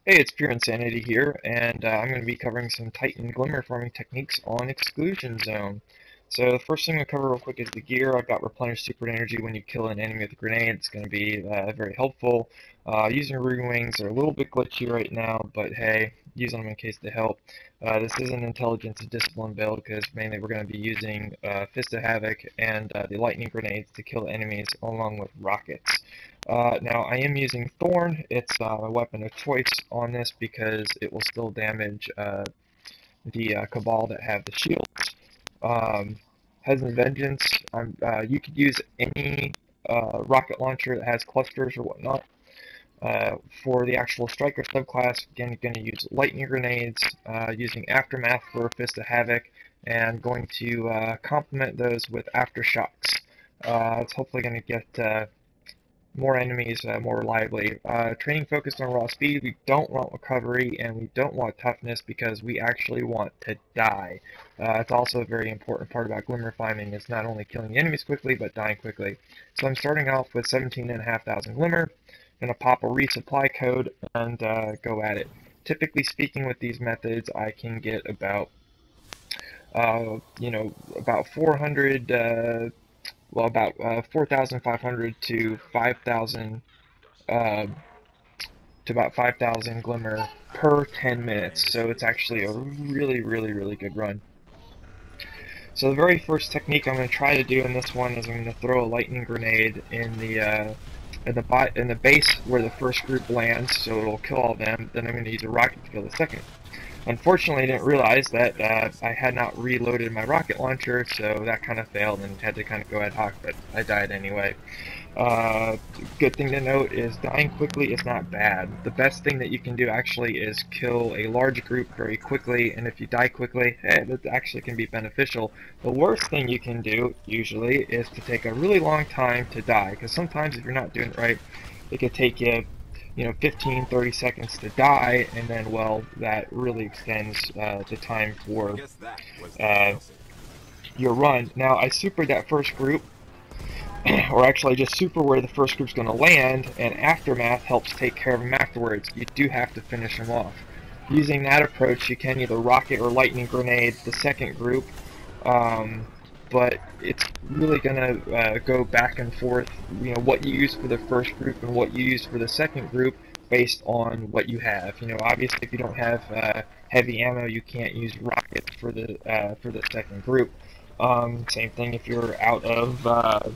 Hey, it's Pure Insanity here, and I'm going to be covering some Titan glimmer farming techniques on Exclusion Zone. So the first thing I'm going to cover real quick is the gear. I've got Replenish Secret Energy when you kill an enemy with a grenade. It's going to be very helpful. Using Ruin Wings are a little bit glitchy right now, but hey, using them in case they help. This is an Intelligence and Discipline build because mainly we're going to be using Fist of Havoc and the Lightning Grenades to kill enemies along with rockets. Now, I am using Thorn. It's my weapon of choice on this because it will still damage the Cabal that have the shields. Husband's Vengeance, you could use any rocket launcher that has clusters or whatnot. For the actual Striker subclass, again, you're going to use Lightning Grenades, using Aftermath for Fist of Havoc, and going to complement those with Aftershocks. It's hopefully going to get more enemies more reliably. Training focused on raw speed. We don't want recovery and we don't want toughness because we actually want to die. It's also a very important part about glimmer farming is not only killing enemies quickly but dying quickly. So I'm starting off with 17,500 glimmer. I'm going to pop a resupply code and go at it. Typically speaking with these methods I can get about about 400 about 4,500 to 5,000 to about 5,000 glimmer per 10 minutes. So it's actually a really good run. So the very first technique I'm going to try to do in this one is I'm going to throw a lightning grenade in the base where the first group lands, so it'll kill all of them. Then I'm going to use a rocket to kill the second. Unfortunately, I didn't realize that I had not reloaded my rocket launcher, so that kind of failed and had to kind of go ad hoc, but I died anyway. Good thing to note is dying quickly is not bad. The best thing that you can do actually is kill a large group very quickly, and if you die quickly, that actually can be beneficial. The worst thing you can do, usually, is to take a really long time to die, because sometimes if you're not doing it right, it could take you 15-30 seconds to die, and then, well, that really extends the time for your run. Now, I supered that first group, or actually I just super where the first group's going to land, and Aftermath helps take care of them afterwards. You do have to finish them off. Using that approach, you can either rocket or lightning grenade the second group, but it's really going to go back and forth, what you use for the first group and what you use for the second group based on what you have. Obviously if you don't have heavy ammo, you can't use rockets for the second group. Same thing if you're out of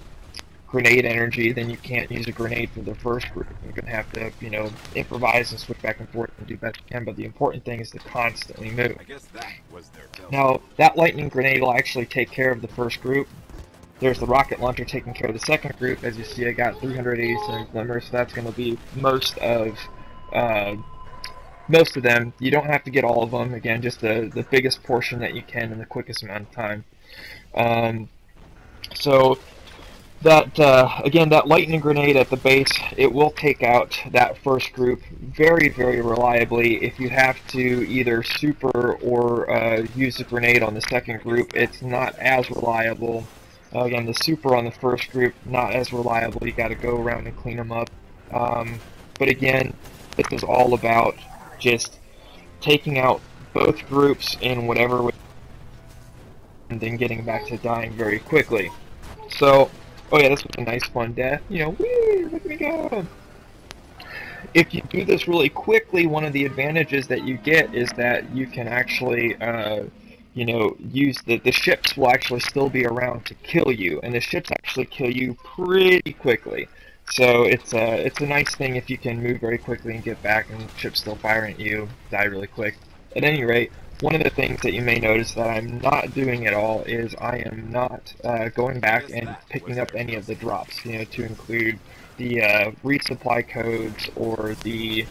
grenade energy, then you can't use a grenade for the first group. You're going to have to, improvise and switch back and forth and do best you can, but the important thing is to constantly move. Now, that lightning grenade will actually take care of the first group. There's the rocket launcher taking care of the second group. As you see, I got 387 glimmers, so that's going to be most of them. You don't have to get all of them. Again, just the biggest portion that you can in the quickest amount of time. So that again, that lightning grenade at the base, it will take out that first group very reliably. If you have to either super or use a grenade on the second group, it's not as reliable. Again, the super on the first group, not as reliable. You got to go around and clean them up. But again, this is all about just taking out both groups in whatever way, and then getting back to dying very quickly. So, oh yeah, this was a nice fun death. Whee, look at me go! If you do this really quickly, one of the advantages that you get is that you can actually, use the ships will actually still be around to kill you, and the ships actually kill you pretty quickly. So it's a nice thing if you can move very quickly and get back, and ships still firing at you, die really quick. At any rate, one of the things that you may notice that I'm not doing at all is I am not going back and picking up any of the drops, to include the resupply codes or the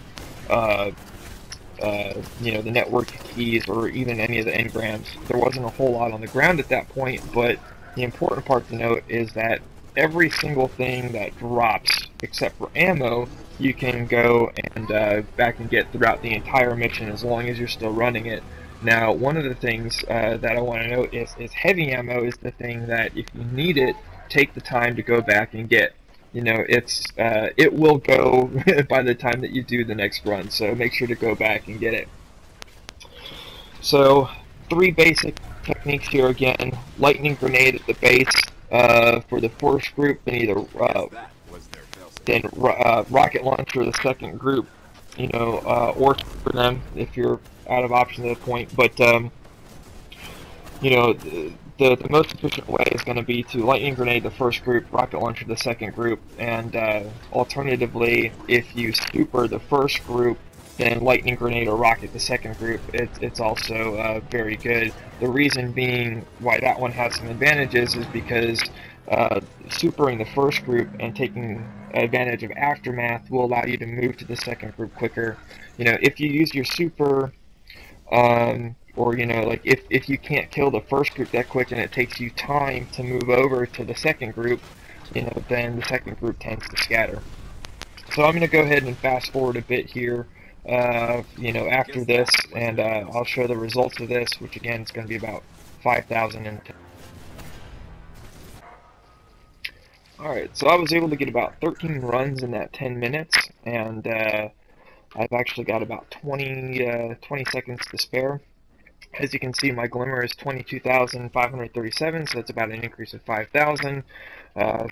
the network keys or even any of the engrams. There wasn't a whole lot on the ground at that point, but the important part to note is that every single thing that drops, except for ammo, you can go and back and get throughout the entire mission as long as you're still running it. Now, one of the things that I want to note is heavy ammo is the thing that if you need it, take the time to go back and get. you know, it will go by the time that you do the next run. So make sure to go back and get it. So 3 basic techniques here again: lightning grenade at the base for the first group, then either rocket launcher the second group, you know, or for them if you're out of options at a point. But you know, the most efficient way is going to be to lightning grenade the first group, rocket launcher the second group, and alternatively, if you super the first group, then lightning grenade or rocket the second group. It's also very good. The reason being why that one has some advantages is because supering the first group and taking advantage of aftermath will allow you to move to the second group quicker. You know, if you use your super, or you know, like if you can't kill the first group that quick and it takes you time to move over to the second group, you know, then the second group tends to scatter. So I'm going to go ahead and fast forward a bit here, you know, after this, and I'll show the results of this, which again is going to be about 5,000 and. Alright, so I was able to get about 13 runs in that 10 minutes, and I've actually got about 20 seconds to spare. As you can see, my glimmer is 22,537, so that's about an increase of 5,000.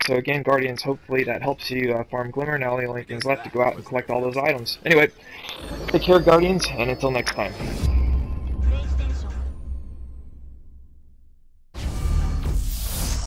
So again, Guardians, hopefully that helps you farm glimmer. Now the only thing's left to go out and collect all those items. Anyway, take care, Guardians, and until next time.